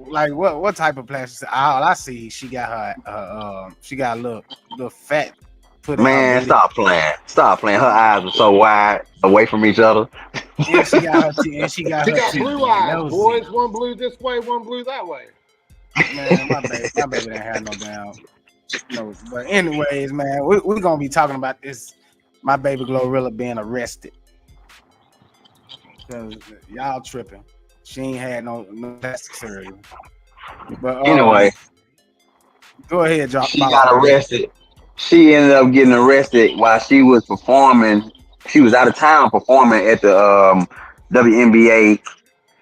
like what type of plastic? All I see, she got she got a little fat put in her Man, booty, stop playing. Stop playing. Her eyes were so wide away from each other. and she got her teeth, and she got She her got teeth blue in. That eyes, was it, boys. One blue this way, one blue that way. man. My baby didn't have no damn no. But anyways, man, we're gonna be talking about this. My baby GloRilla being arrested because y'all tripping. She ain't had no plastic surgery. But Anyway, go ahead, she boss got man. arrested. She ended up getting arrested while she was performing. She was out of town performing at the WNBA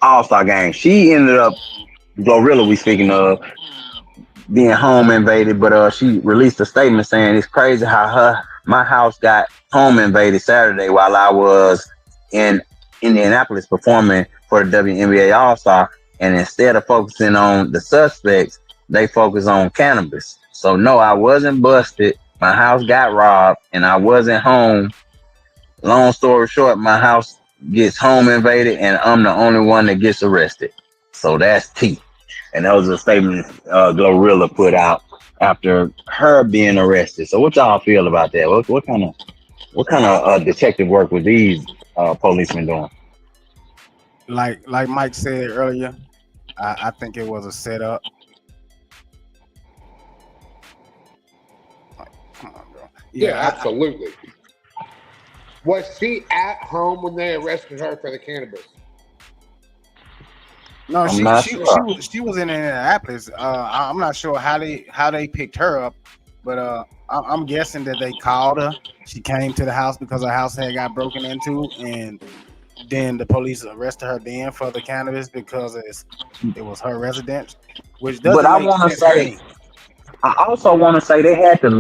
All-Star game. She ended up, GloRilla we speaking of, being home invaded, but she released a statement saying it's crazy how my house got home invaded Saturday while I was in Indianapolis performing for the WNBA All-Star, and instead of focusing on the suspects, they focus on cannabis. So no, I wasn't busted. My house got robbed, and I wasn't home. Long story short, my house gets home invaded, and I'm the only one that gets arrested. So that's T. And that was a statement GloRilla put out after her being arrested. So what y'all feel about that? What kind of detective work was these policemen doing? Like Mike said earlier, I think it was a setup. Come on, bro. Yeah, absolutely. Was she at home when they arrested her for the cannabis? No, I'm not sure. she was in Indianapolis. I'm not sure how they picked her up, but I'm guessing that they called her. She came to the house because her house had got broken into, and then the police arrested her then for the cannabis because it was her residence, which But doesn't I make want to sense to say, me. I also want to say they had to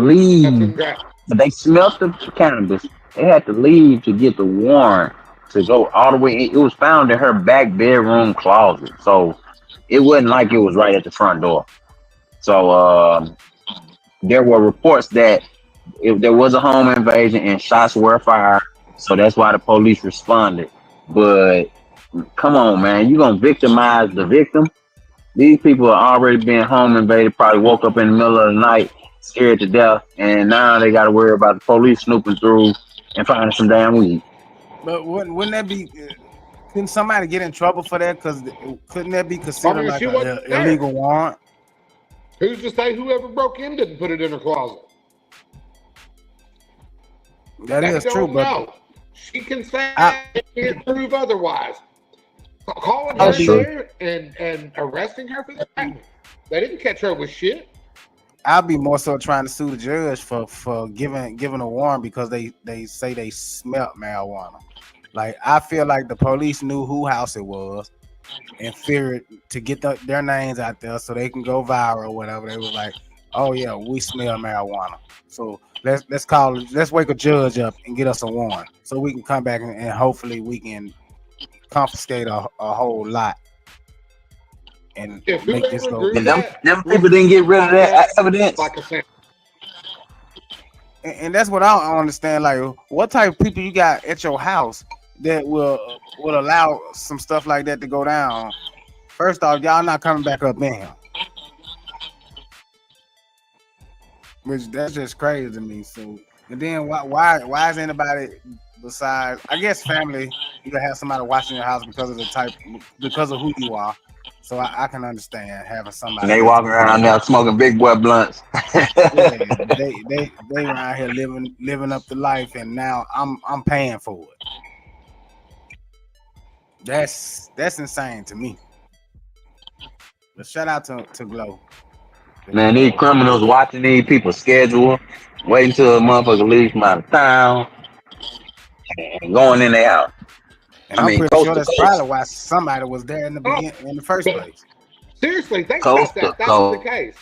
That's leave. exactly. They smelt the cannabis. They had to leave to get the warrant to go all the way. It was found in her back bedroom closet, so it wasn't like it was right at the front door. So there were reports that there was a home invasion and shots were fired. So that's why the police responded. But come on, man, you gonna victimize the victim? These people are already being home invaded, probably woke up in the middle of the night, scared to death, and now they got to worry about the police snooping through and finding some damn weed. But wouldn't that be? Couldn't somebody get in trouble for that? Because couldn't that be I considered mean, like she an wasn't there. illegal warrant? Who's to say whoever broke in didn't put it in her closet? That They is true, don't but know. She can say I, can't prove otherwise. Calling her That's I'll be true. there and arresting her for that. They didn't catch her with shit. I'll be more so trying to sue the judge for giving a warrant because they say they smelt marijuana. Like I feel like the police knew who house it was and figured to get their names out there so they can go viral or whatever. They was like, oh yeah, we smell marijuana. So let's wake a judge up and get us a warrant so we can come back and hopefully we can confiscate a whole lot and If make this whoever go grew And easy. that them was people didn't get rid of that evidence. like a sample. And that's what I don't understand. Like, what type of people you got at your house that will allow some stuff like that to go down? First off, y'all not coming back up in here, which that's just crazy to me. So, and then why is anybody besides, I guess, family? You gotta have somebody watching your house because of who you are. So I can understand having And somebody they that's walking around there smoking big boy blunts. yeah, they around here living up the life, and now I'm paying for it. That's insane to me. But shout out to Glow. Man, these criminals watching these people's schedule, waiting till a motherfucker leaves from out of town and going in their house. And I I'm mean, pretty coast sure to that's probably coast, why somebody was there in the Oh, in the first but place. seriously, think about coast to that. If that was the coast. case.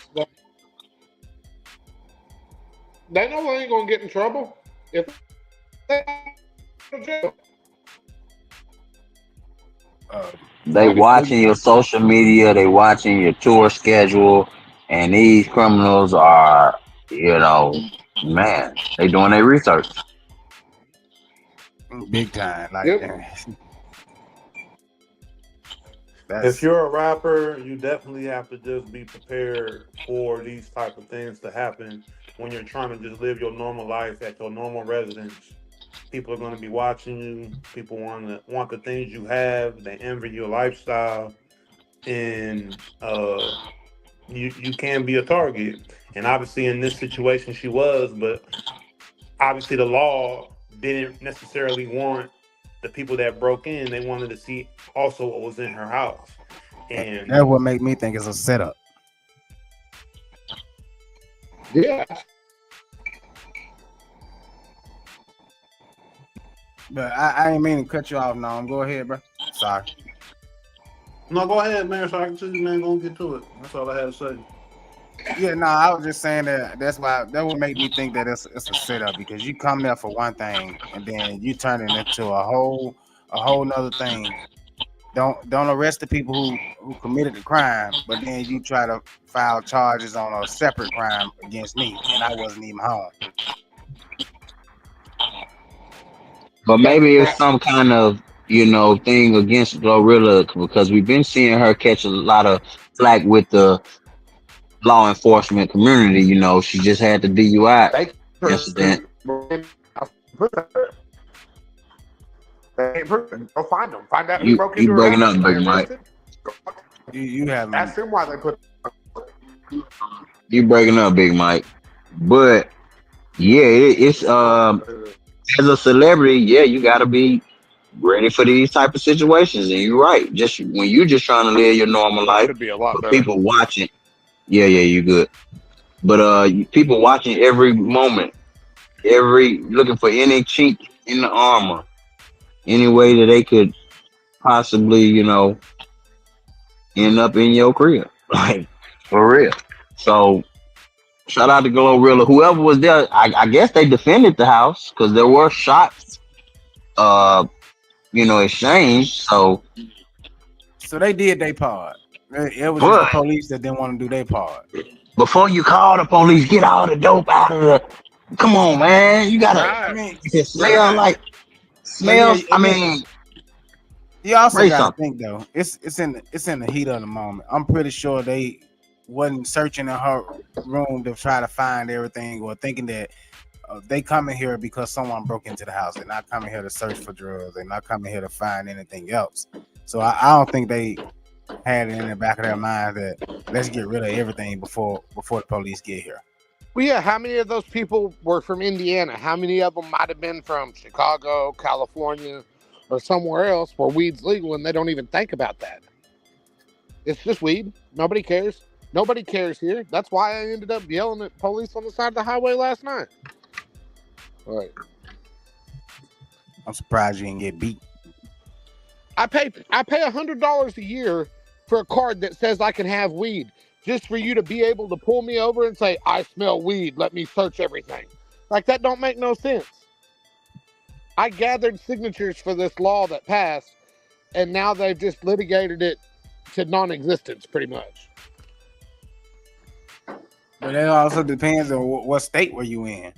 They know they ain't gonna get in trouble if they go to jail. Uh, They watching your social media, they watching your tour schedule, and these criminals are, man, they doing their research. big time, like Yep. If That's you're a rapper, you definitely have to just be prepared for these type of things to happen when you're trying to just live your normal life at your normal residence. People are going to be watching you. People want the things you have. They envy your lifestyle, and you can be a target. And obviously, in this situation, she was, but obviously, the law didn't necessarily warrant the people that broke in. They wanted to see also what was in her house, and that's what make me think it's a setup. Yeah. But I ain't mean to cut you off. No, go ahead, bro. Sorry. no, go ahead, man. So I can see you, man. Gonna get to it. That's all I had to say. Yeah, no, I was just saying that's why that would make me think that it's a setup because you come there for one thing and then you turn it into a whole nother thing. Don't arrest the people who committed the crime, but then you try to file charges on a separate crime against me, and I wasn't even home. But maybe it's some kind of thing against GloRilla because we've been seeing her catch a lot of flack with the law enforcement community. She just had the DUI They incident. Go find them. Find out who You broke you into her breaking house up, and Big they Mike? arrested. You haven't. Ask them why they put. You breaking up, Big Mike? But yeah, it's as a celebrity, yeah, you gotta be ready for these type of situations. And you're right. Just when you just trying to live your normal That life, should be a lot but better. people watching. Yeah, you good. But people watching every moment, every looking for any chink in the armor, any way that they could possibly, end up in your crib, like for real. So shout out to GloRilla. Whoever was there, I guess they defended the house because there were shots, uh, exchanged. So they did their part. It was just the But police that didn't want to do their part. before you call the police, get all the dope out of the. Come on, man. You gotta. I Right. mean, If it smell Right. like but yeah, smells, I mean, you also say got to something. think though. It's in the heat of the moment. I'm pretty sure they wasn't searching in her room to try to find everything or thinking that they coming here because someone broke into the house. They're not coming here to search for drugs. They're not coming here to find anything else. So I don't think they had it in the back of their mind that let's get rid of everything before the police get here. Well, yeah. How many of those people were from Indiana? How many of them might have been from Chicago, California, or somewhere else where weed's legal and they don't even think about that? It's just weed. Nobody cares. Nobody cares here. That's why I ended up yelling at police on the side of the highway last night. All right. I'm surprised you didn't get beat. I pay $100 a year for a card that says I can have weed, just for you to be able to pull me over and say, I smell weed, let me search everything. Like, that don't make no sense. I gathered signatures for this law that passed, and now they've just litigated it to non-existence, pretty much. But it also depends on what state were you in.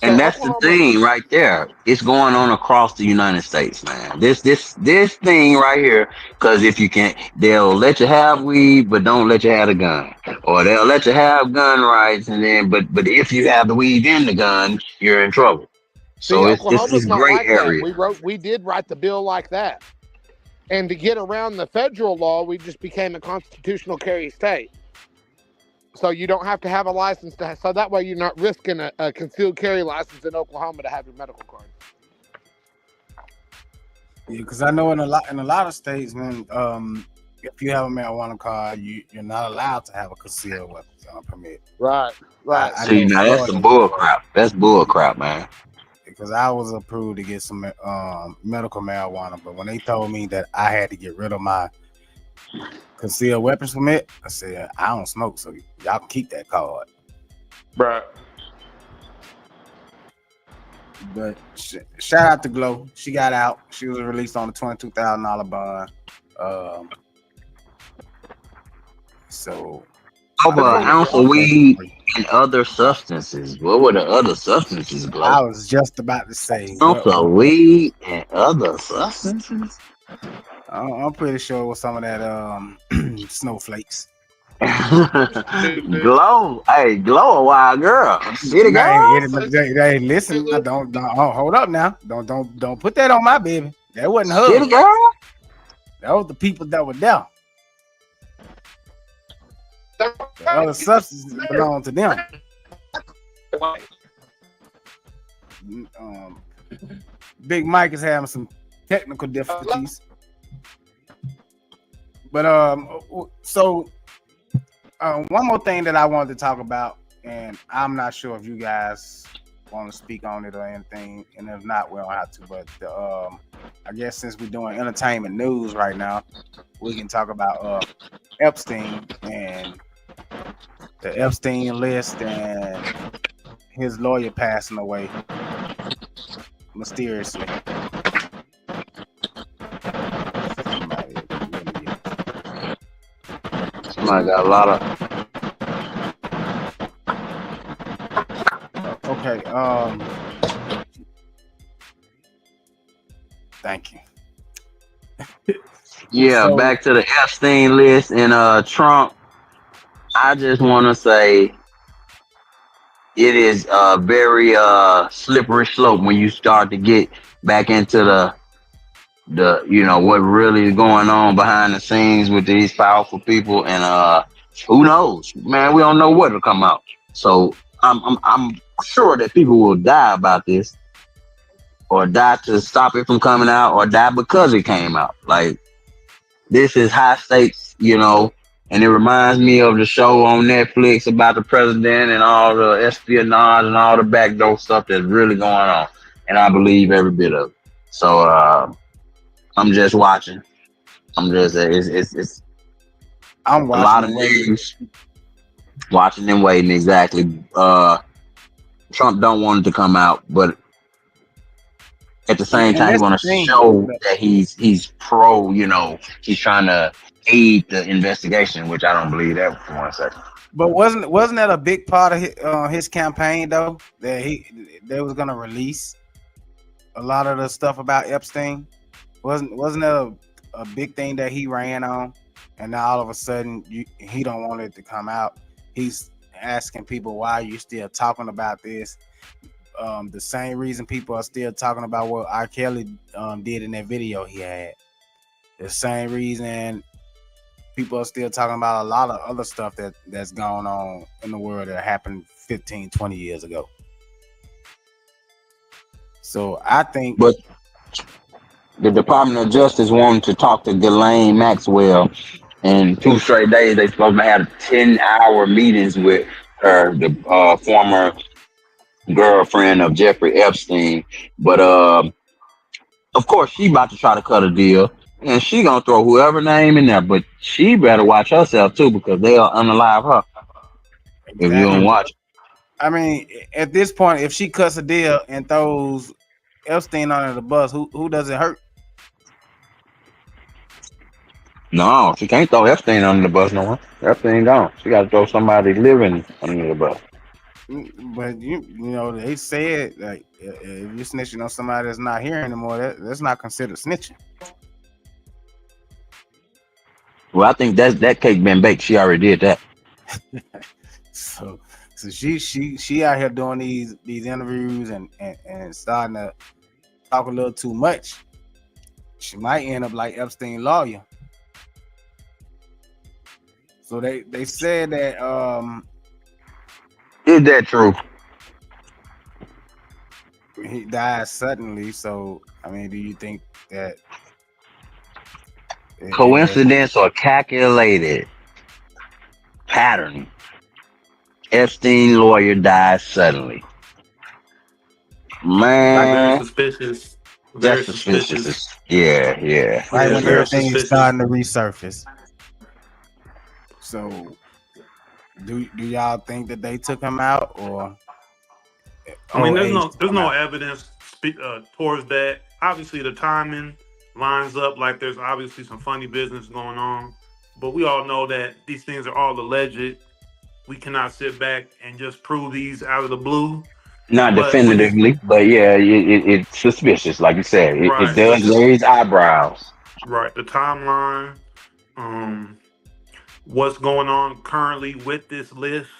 And that's the Oklahoma, thing right there. It's going on across the United States, man. This thing right here. Because if you can't, they'll let you have weed, but don't let you have a gun, or they'll let you have gun rights, and then but if you have the weed in the gun, you're in trouble. see, So it's Oklahoma's this not gray like that. area. We did write the bill like that. And to get around the federal law, we just became a constitutional carry state. So you don't have to have a license so that way you're not risking a concealed carry license in Oklahoma to have your medical card. Yeah, because I know in a lot of states, man, if you have a marijuana card, you're not allowed to have a concealed weapons permit. Right. I See, know now that's some Florida, bull crap. That's bull crap, man. because I was approved to get some medical marijuana, but when they told me that I had to get rid of my concealed weapons permit, I said I don't smoke, so y'all can keep that card. Right. But shout out to Glo. She got out. She was released on a $22,000 bond. So Over an ounce of weed and other substances. What were the other substances, I Glow? was just about to say Ounce of weed and other substances. I'm pretty sure it was some of that snowflakes. Stupid. Glow, hey, Glow, a wild girl, city Nah, girl. listen, don't hold up now. Don't put that on my baby. That wasn't City her. girl. That was the people that were there. The other substances belong to them. Um, Big Mike is having some technical difficulties. But so one more thing that I wanted to talk about, and I'm not sure if you guys want to speak on it or anything, and if not, we don't have to. But I guess since we're doing entertainment news right now, we can talk about Epstein and the Epstein list and his lawyer passing away mysteriously. Somebody got a lot of. Okay. Thank you. Yeah, So, back to the Epstein list and Trump. I just want to say it is a very slippery slope when you start to get back into the what really is going on behind the scenes with these powerful people and who knows, man, we don't know what will come out. So I'm sure that people will die about this, or die to stop it from coming out, or die because it came out. Like, this is high stakes, and it reminds me of the show on Netflix about the president and all the espionage and all the backdoor stuff that's really going on. And I believe every bit of it. So I'm just watching. I'm just it's I'm a watching lot of and waiting. news, watching and waiting. Exactly. Trump don't want it to come out, but at the same And time, he that's the want to thing. show that he's pro. He's trying to aid the investigation, which I don't believe that for 1 second. But wasn't that a big part of his campaign though? That they was gonna release a lot of the stuff about Epstein. Wasn't that a big thing that he ran on? And now all of a sudden he don't want it to come out. He's asking people, why are you still talking about this? The same reason people are still talking about what R. Kelly did in that video he had. The same reason people are still talking about a lot of other stuff that's going on in the world that happened 15, 20 years ago. So I think, But the Department of Justice wanted to talk to Ghislaine Maxwell, and 2 straight days they supposed to have 10-hour meetings with her, the former girlfriend of Jeffrey Epstein. But of course, she about to try to cut a deal, and she gonna throw whoever name in there. But she better watch herself too, because they'll unalive her if you don't exactly. watch. I mean, at this point, if she cuts a deal and throws Epstein under the bus, who does it hurt? No, she can't throw Epstein under the bus no more. Epstein gone. She got to throw somebody living under the bus. But they said like if you're snitching on somebody that's not here anymore, that's not considered snitching. Well, I think that cake been baked. She already did that. So she out here doing these interviews and starting to talk a little too much. She might end up like Epstein lawyer. So they said that Is that true? he died suddenly. So I mean, do you think that Coincidence or calculated pattern? Epstein lawyer dies suddenly. Very Man, suspicious. Very that's suspicious. suspicious. Yeah. right Yeah, when very everything is suspicious. starting to resurface? So do y'all think that they took him out or? I mean, old there's age no took there's him no out? evidence towards that. Obviously, the timing lines up. Like, there's obviously some funny business going on, but we all know that these things are all alleged. We cannot sit back and just prove these out of the blue. Not But when you definitively, but yeah, it's suspicious. Like you said, it right, does raise eyebrows. Right. The timeline, um, what's going on currently with this list.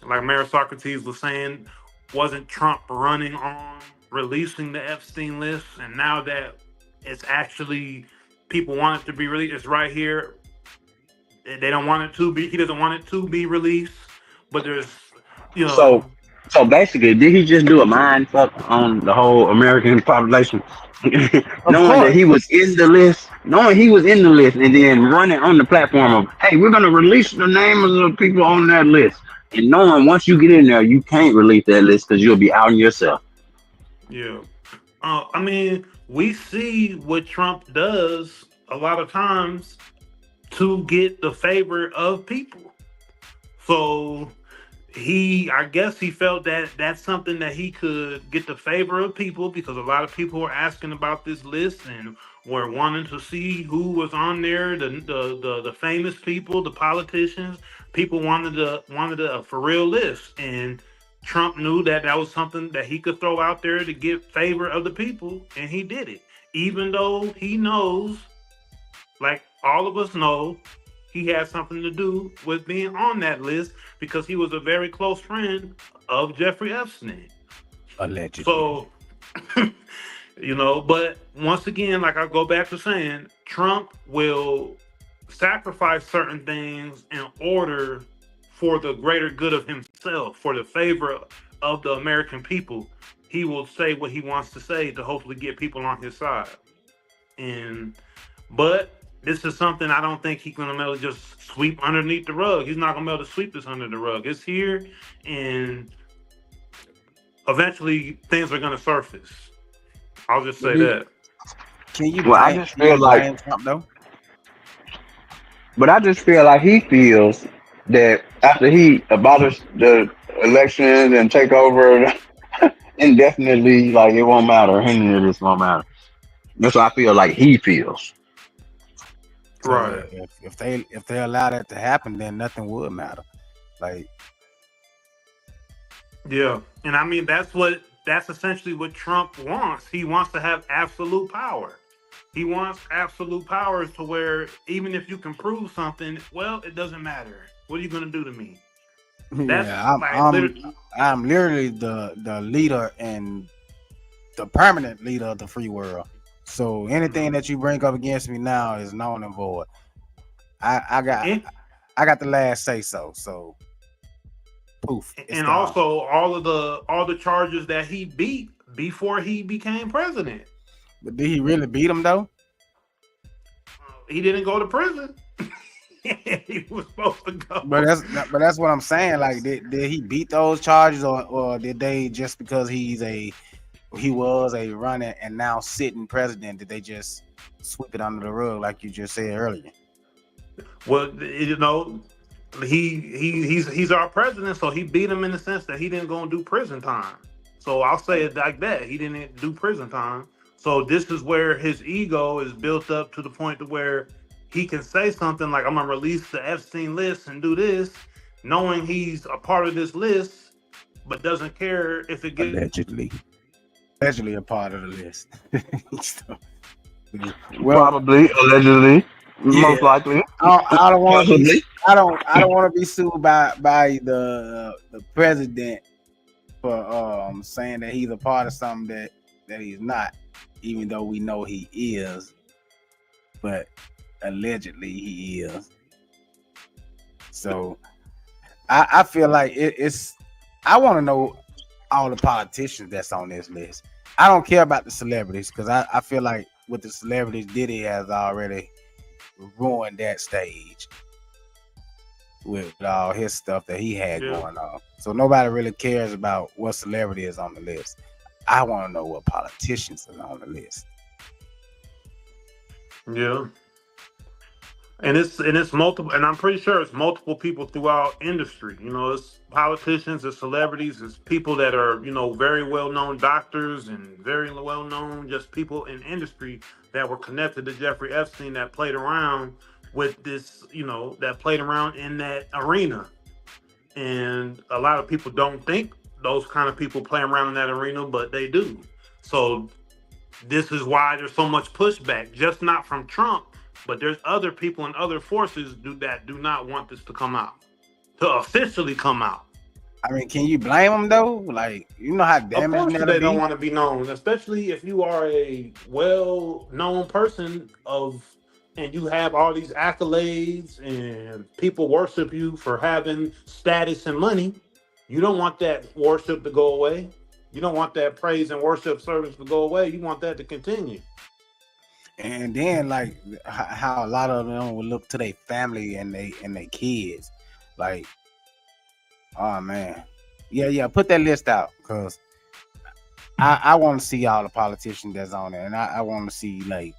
Like Mayor Socrates was saying, wasn't Trump running on releasing the Epstein list? And now that it's actually people want it to be released, it's right here. They don't want it to be. He doesn't want it to be released. But there's, you know, So, so basically, did he just do a mind fuck on the whole American population, Of knowing that course. he was in the list, knowing he was in the list, and then running on the platform of, hey, we're gonna release the names of the people on that list, and knowing once you get in there, you can't release that list because you'll be outing yourself. yeah. I mean, we see what Trump does a lot of times to get the favor of people. So I guess he felt that that's something that he could get the favor of people because a lot of people were asking about this list and were wanting to see who was on there, the famous people, the politicians. People wanted a for real list, and Trump knew that that was something that he could throw out there to get favor of the people, and he did it. Even though he knows, like all of us know, he had something to do with being on that list because he was a very close friend of Jeffrey Epstein. Allegedly. So, but once again, like I go back to saying, Trump will sacrifice certain things in order for the greater good of himself, for the favor of the American people. He will say what he wants to say to hopefully get people on his side. And but this is something I don't think he's gonna be able to just sweep underneath the rug. He's not gonna be able to sweep this under the rug. It's here, and eventually things are gonna surface. I'll just say that. Can you Well, I blame? just Can feel you like, blame Trump though? but I just feel like he feels that after he abolished the elections and take over indefinitely, like it won't matter. Any of this won't matter. That's what I feel like he feels. So Right. if they allow that to happen, then nothing would matter. Like Yeah. And I mean that's essentially what Trump wants. He wants to have absolute power. He wants absolute powers to where even if you can prove something, well, it doesn't matter. What are you gonna do to me? That's yeah, I'm like I'm literally I'm literally the leader and the permanent leader of the free world. So anything that you bring up against me now is null and void. I, I got and, I got the last say so. So poof, it's and gone. also all the charges that he beat before he became president. But did he really beat him though? He didn't go to prison. He was supposed to But go. that's what I'm saying. Like, did he beat those charges, or did they just because he was a running and now sitting president, did they just sweep it under the rug like you just said earlier? Well, he's our president, so he beat him in the sense that he didn't go and do prison time. So I'll say it like that. He didn't do prison time. So this is where his ego is built up to the point to where he can say something like, "I'm gonna release the Epstein list and do this," knowing he's a part of this list, but doesn't care if it gets. Allegedly, allegedly a part of the list. So, well, Probably, allegedly, yeah, most likely, I don't want to be. possibly. I don't want to be sued by the president for saying that he's a part of something that he's not, even though we know he is, but allegedly he is. So I feel like it's. I want to know all the politicians that's on this list. I don't care about the celebrities because I feel like with the celebrities, Diddy has already ruined that stage with all his stuff that he had Yeah, going on. So nobody really cares about what celebrity is on the list. I want to know what politicians are on the list. yeah. And it's multiple, and I'm pretty sure it's multiple people throughout industry. It's politicians, it's celebrities, it's people that are very well known doctors and very well known just people in industry that were connected to Jeffrey Epstein that played around with this, that played around in that arena. And a lot of people don't think those kind of people play around in that arena, but they do. So This is why there's so much pushback, just not from Trump, but there's other people and other forces that do not want this to come out, to officially come out. I mean, can you blame them though? Like, you know how Of damaging course, that'll they don't be. want to be known, especially if you are a well-known person and you have all these accolades and people worship you for having status and money. You don't want that worship to go away. You don't want that praise and worship service to go away. You want that to continue. And then like how a lot of them would look to their family and they kids, like, oh man, yeah, put that list out because I want to see all the politicians that's on there, and I want to see like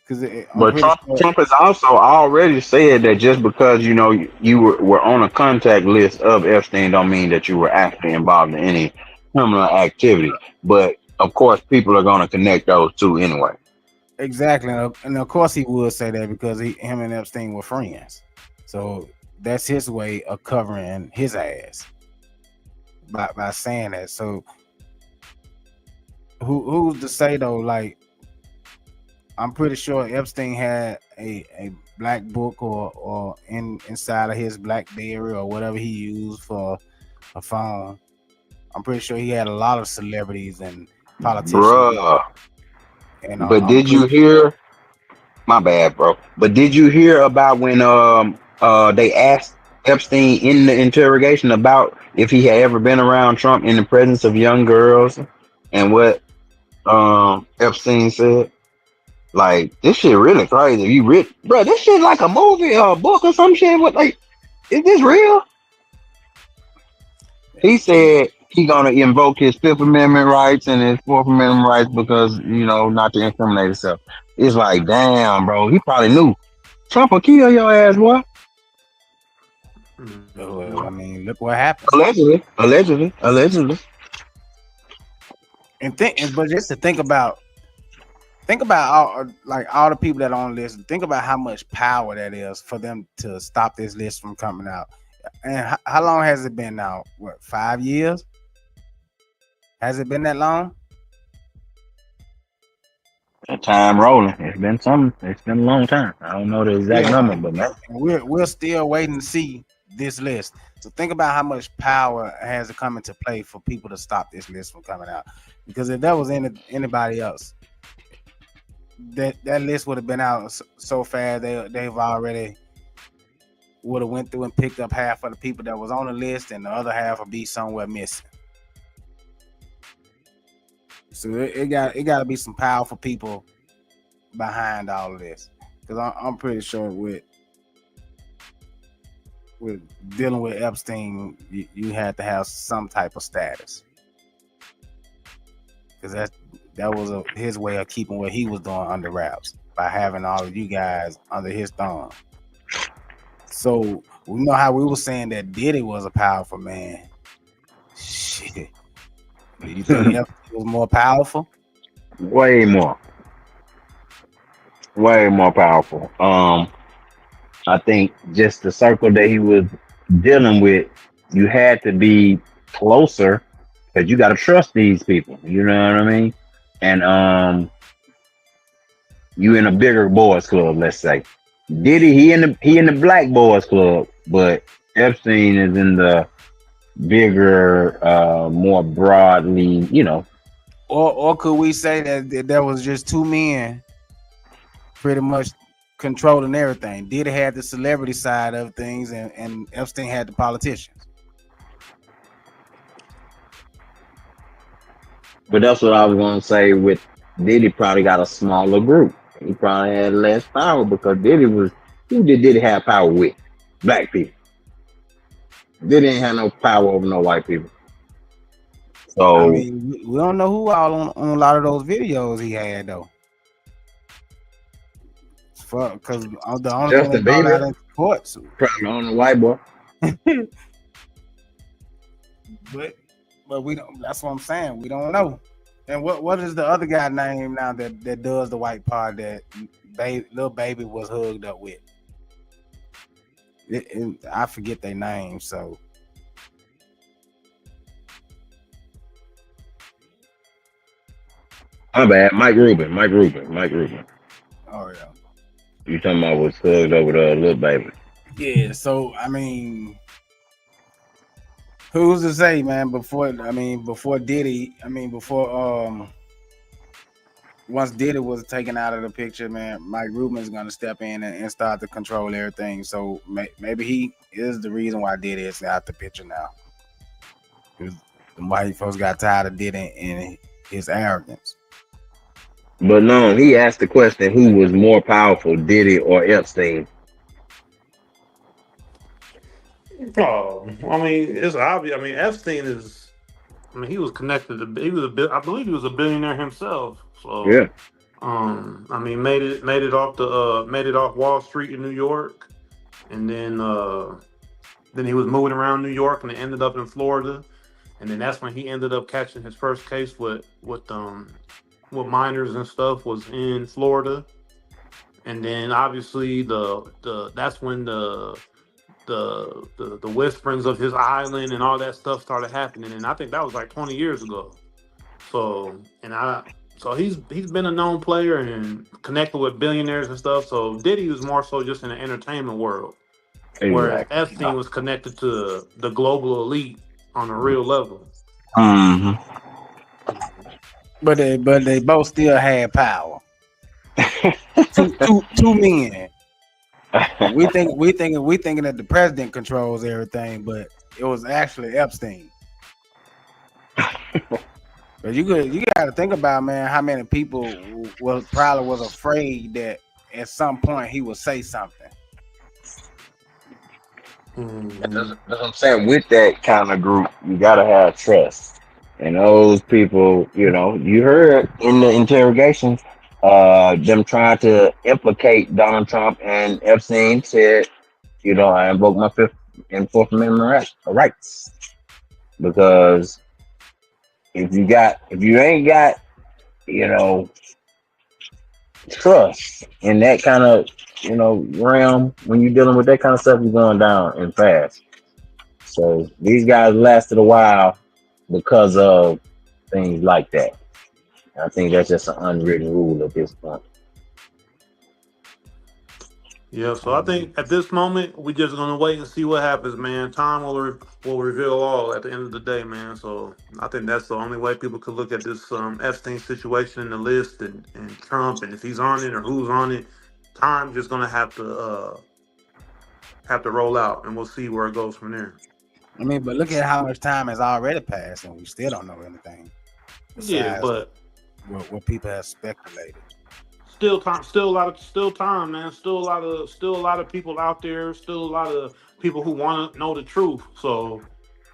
because I'm But pretty sure. Trump has also already said that just because you were on a contact list of Epstein, don't mean that you were actually involved in any criminal activity. But of course, people are going to connect those two anyway. Exactly, and of course he would say that because him and Epstein were friends, so that's his way of covering his ass by saying that. So who's to say though? Like, I'm pretty sure Epstein had a black book or inside of his BlackBerry or whatever he used for a phone. I'm pretty sure he had a lot of celebrities and politicians. Bruh. And But I'm did pretty you hear? My bad, bro. But did you hear about when they asked Epstein in the interrogation about if he had ever been around Trump in the presence of young girls, and what Epstein said? Like, this shit really crazy. You read, bro? This shit like a movie or a book or some shit. What, like, is this real? He said he gonna invoke his Fifth Amendment rights and his Fourth Amendment rights because not to incriminate himself. It's like, damn, bro. He probably knew Trump will kill your ass, boy. well, I mean, look what happened. Allegedly. But just to think about all the people that are on the list. Think about how much power that is for them to stop this list from coming out. And how long has it been now? What, 5 years? Has it been that long? That time rolling. It's been something. It's been a long time. I don't know the exact Yeah, number, but man. and we're still waiting to see this list. So think about how much power has to come into play for people to stop this list from coming out. Because if that was anybody else, that list would have been out so fast. They've already would have went through and picked up half of the people that was on the list, and the other half will be somewhere missing. So it got to be some powerful people behind all of this, because I'm pretty sure with dealing with Epstein, you had to have some type of status, because that was his way of keeping what he was doing under wraps by having all of you guys under his thumb. So we know how we were saying that Diddy was a powerful man. Shit, do you think Epstein was more powerful? Way more powerful. I think just the circle that he was dealing with, you had to be closer because you got to trust these people. You know what I mean? And you in a bigger boys club, let's say. Diddy, he in the black boys club, but Epstein is in the bigger, more broadly. Or could we say that there was just two men pretty much controlling everything? Diddy had the celebrity side of things, and Epstein had the politicians. But that's what I was gonna say. With Diddy, probably got a smaller group. He probably had less power because who did Diddy have power with? Black people. Diddy ain't have no power over no white people. I So mean, we don't know who all on a lot of those videos he had though. Because the only thing they Justin brought out Bieber, in courts, probably on the white boy. but we don't. That's what I'm saying. We don't know. And what is the other guy name now that does the white part that little baby was hugged up with? I forget their name. So My bad. Mike Rubin. Mike Rubin. Mike Rubin. Oh yeah. You talking about was hugged over the little baby? Yeah. So I mean, who's to say, man? Before Diddy, once Diddy was taken out of the picture, man, Mike Rubin's gonna step in and start to control everything. So maybe he is the reason why Diddy is out the picture now. Because the white folks got tired of Diddy and his arrogance. But no, he asked the question: who was more powerful, Diddy or Epstein? Oh, I mean, it's obvious. I mean, Epstein is. I mean, he was connected to. He was I believe he was a billionaire himself. So, Yeah. I mean, made it off Wall Street in New York, and then he was moving around New York, and it ended up in Florida, and then that's when he ended up catching his first case with minors and stuff was in Florida, and then obviously the that's when the whisperings of his island and all that stuff started happening, and I think that was like 20 years ago. So he's been a known player and connected with billionaires and stuff. So Diddy was more so just in the entertainment world, whereas Exactly. Epstein was connected to the global elite on a real level. Hmm. But they both still had power. Two men. We thinking that the president controls everything, but it was actually Epstein. But you got to think about, man, how many people was afraid that at some point he would say something. Mhm. That's what I'm saying. With that kind of group, you gotta have trust. And those people, you heard in the interrogation, them trying to implicate Donald Trump, and Epstein said, I invoke my Fifth and Fourth Amendment rights. Because if you ain't got, you know, trust in that kind of, realm, when you're dealing with that kind of stuff, you're going down and fast. So these guys lasted a while because of things like that. I think that's just an unwritten rule at this point. Yeah, so I think at this moment we just gonna wait and see what happens, man. Time will reveal all at the end of the day, man. So I think that's the only way people could look at this Epstein situation in the list and Trump and if he's on it or who's on it. Time just gonna have to roll out, and we'll see where it goes from there. But look at how much time has already passed, and we still don't know anything Yeah, besides but what people have speculated. still time, still time, man. Still a lot of people out there. Still a lot of people who want to know the truth. So,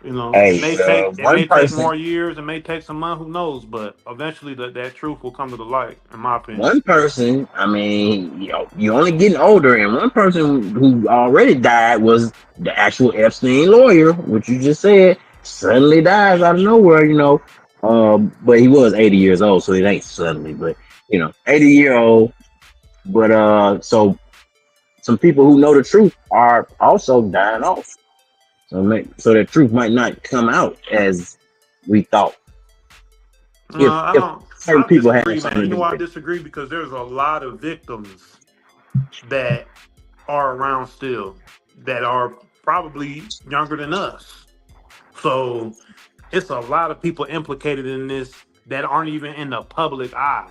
Hey, it one may take person, more years, it may take some months, who knows? But eventually, that truth will come to the light, in my opinion. one person. I mean, you're only getting older, and one person who already died was the actual Epstein lawyer, which you just said suddenly dies out of nowhere. But he was 80 years old, so it ain't suddenly, but 80-year old. But so some people who know the truth are also dying off. So the truth might not come out as we thought I if don't. certain I people have disagree, man. something You to know do why I with it. disagree? Because there's a lot of victims that are around still that are probably younger than us. So it's a lot of people implicated in this that aren't even in the public eye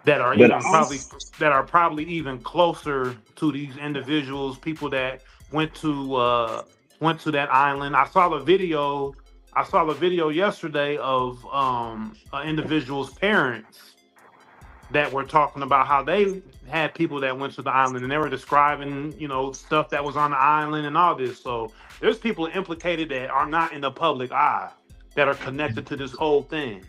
that are But even probably that are probably even closer to these individuals, people that went to uh went to that island. I saw the video yesterday of an individual's parents that were talking about how they had people that went to the island and they were describing, stuff that was on the island and all this. So there's people implicated that are not in the public eye that are connected to this whole thing.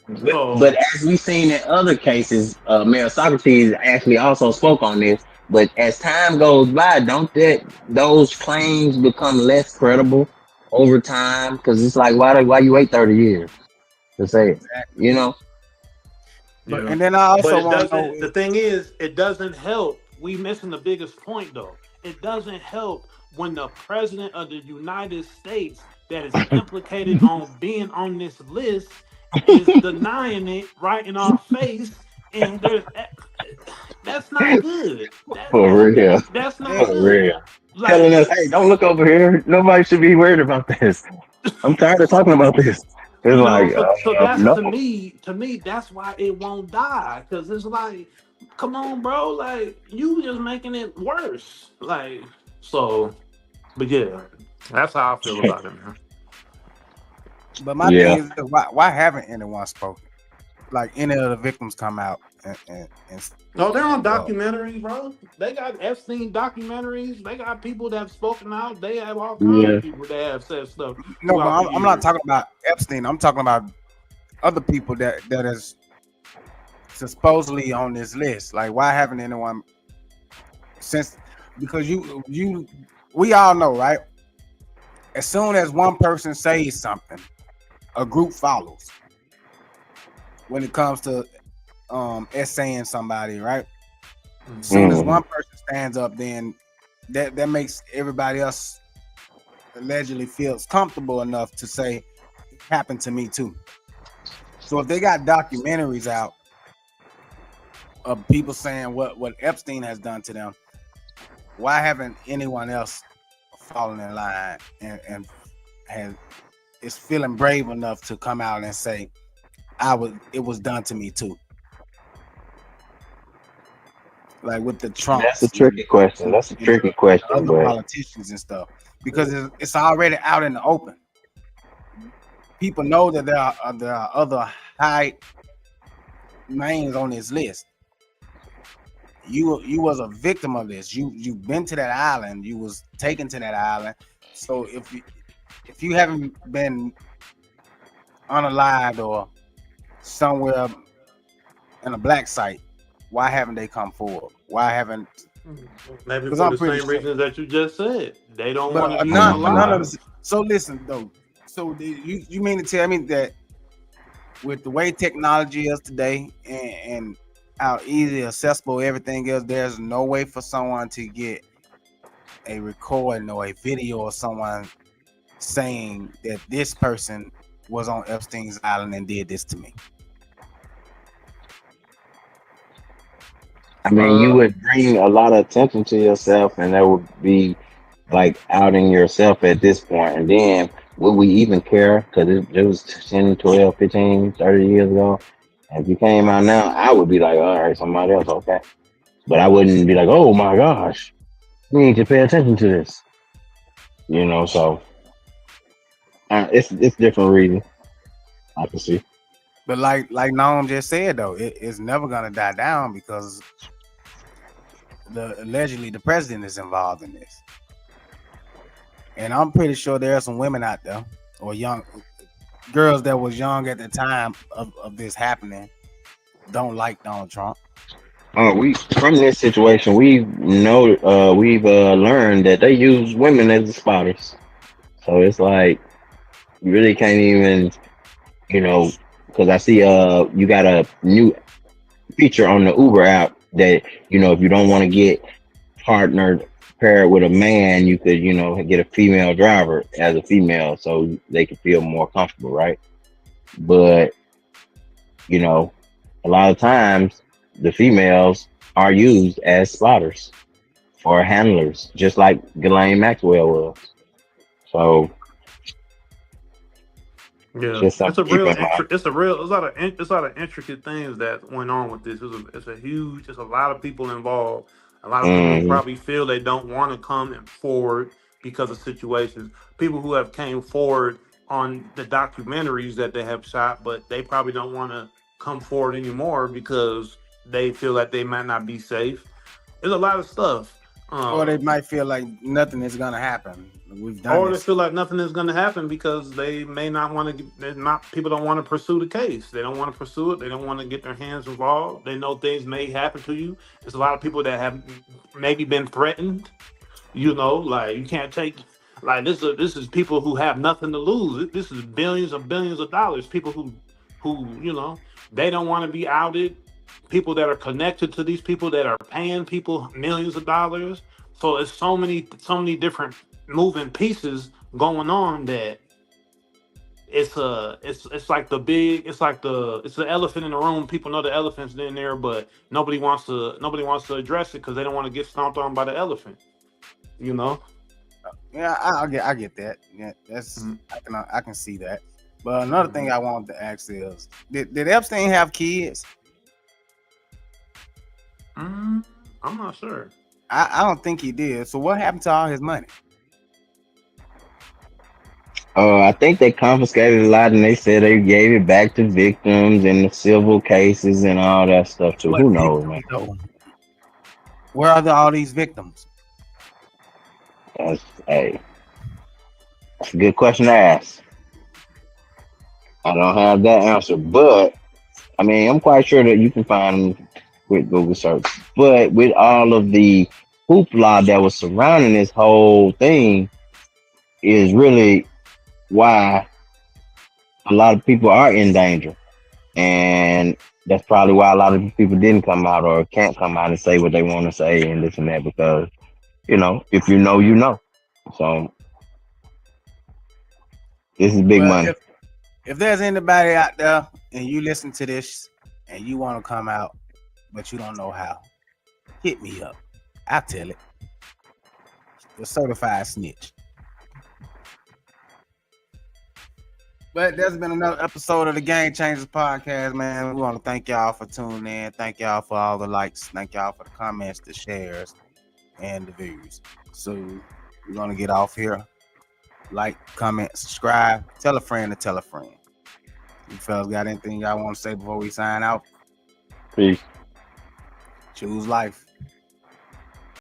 but So as we've seen in other cases, Mayor Socrates actually also spoke on this. But as time goes by, don't those claims become less credible over time? Because it's like, why you wait 30 years to say it? Exactly. You know? But yeah. and then I But also it want to know. doesn't the thing is, it doesn't help. We missing the biggest point though. It doesn't help when the president of the United States that is implicated on being on this list is denying it right in our face, and that's not good. For real. That's not For Hey, good. real. Telling Like, us, hey, don't look over here. Nobody should be worried about this. I'm tired of talking about this. It's you know, like, so that's no. to me, that's why it won't die. Cause it's like, come on, bro, like you just making it worse. Like, so, but yeah, that's how I feel about it, man. but my thing Yeah. is, why haven't anyone spoken? Like any of the victims come out and No, they're on speak up. documentaries, bro. They got Epstein documentaries. They got people that have spoken out. They have all kinds of Yeah. people that have said stuff No, but throughout the I'm not years. talking about Epstein. I'm talking about other people that is supposedly on this list. Like, why haven't anyone since? Because we all know, right? As soon as one person says something, a group follows. When it comes to essaying somebody, right? As soon as Hmm. one person stands up, then that makes everybody else allegedly feels comfortable enough to say it happened to me too. So if they got documentaries out of people saying what Epstein has done to them, why haven't anyone else fallen in line and has is feeling brave enough to come out and say it was done to me too? Like with the That's a Trumps tricky question. That's a and tricky question, other but politicians and stuff, because it's already out in the open. People know that there are other high names on this list. You was a victim of this. You've been to that island. You was taken to that island. So if you haven't been unalived or somewhere in a black site, why haven't they come forward? Why haven't? Maybe Because for I'm the pretty same sure. reasons that you just said. They don't But want to be none of unalive. this. So listen though. So you mean to tell me that with the way technology is today and how easy accessible everything is, there's no way for someone to get a recording or a video of someone saying that this person was on Epstein's island and did this to me. I mean, you Uh, would bring a lot of attention to yourself, and that would be like outing yourself at this point. And then, would we even care? Because it was 10, 12, 15, 30 years ago. And if you came out now, I would be like, all right, somebody else, okay. But I wouldn't be like, oh my gosh, we need to pay attention to this. So it's different reasons I can see. But like Noam just said though, it's never gonna die down because the allegedly the president is involved in this. And I'm pretty sure there are some women out there or young girls that was young at the time of this happening don't like Donald Trump. We from this situation, we've learned that they use women as the spotters. So it's like you really can't even, you know, because I see you got a new feature on the Uber app that if you don't want to get partnered paired with a man, you could get a female driver as a female so they can feel more comfortable, right? But you know, a lot of times the females are used as spotters or handlers, just like Ghislaine Maxwell was. So yeah, just it's something a to keep real in mind. it's a lot of intricate things that went on with this. It's a lot of people involved. A lot of people who Hmm. probably feel they don't want to come forward because of situations. People who have came forward on the documentaries that they have shot, but they probably don't want to come forward anymore because they feel that they might not be safe. There's a lot of stuff. Or they Um, might feel like nothing is gonna happen. We've done or they this. feel like nothing is going to happen because they may not want to. They're not people don't want to pursue the case. They don't want to pursue it. They don't want to get their hands involved. They know things may happen to you. There's a lot of people that have maybe been threatened. Like you can't take like this is people who have nothing to lose. This is billions of dollars. People who they don't want to be outed. People that are connected to these people that are paying people millions of dollars. So it's so many different moving pieces going on that it's like the big it's the elephant in the room. People know the elephant's in there, but nobody wants to address it because they don't want to get stomped on by the elephant. You know. Yeah, I get that. Yeah, that's Mm-hmm. I can see that. But another thing I wanted to ask is, did Epstein have kids? Mm, I'm not sure. I don't think he did. So what happened to all his money? I think they confiscated a lot, and they said they gave it back to victims in the civil cases and all that stuff too. What Who knows, man? victims though? Where are all these victims? That's, hey, that's a good question to ask. I don't have that answer, but I mean, I'm quite sure that you can find them with Google search. But with all of the hoopla that was surrounding this whole thing, is really why a lot of people are in danger. And that's probably why a lot of people didn't come out or can't come out and say what they want to say and this and that, because if you know, you know. So this is big Well, money. if there's anybody out there and you listen to this and you want to come out, but you don't know how, hit me up. I'll tell it. The certified snitch. But there's been another episode of the Game Changers podcast, man. We want to thank y'all for tuning in. Thank y'all for all the likes. Thank y'all for the comments, the shares, and the views. So we're going to get off here. Like, comment, subscribe. Tell a friend to tell a friend. You fellas got anything y'all want to say before we sign out? Peace. Choose life.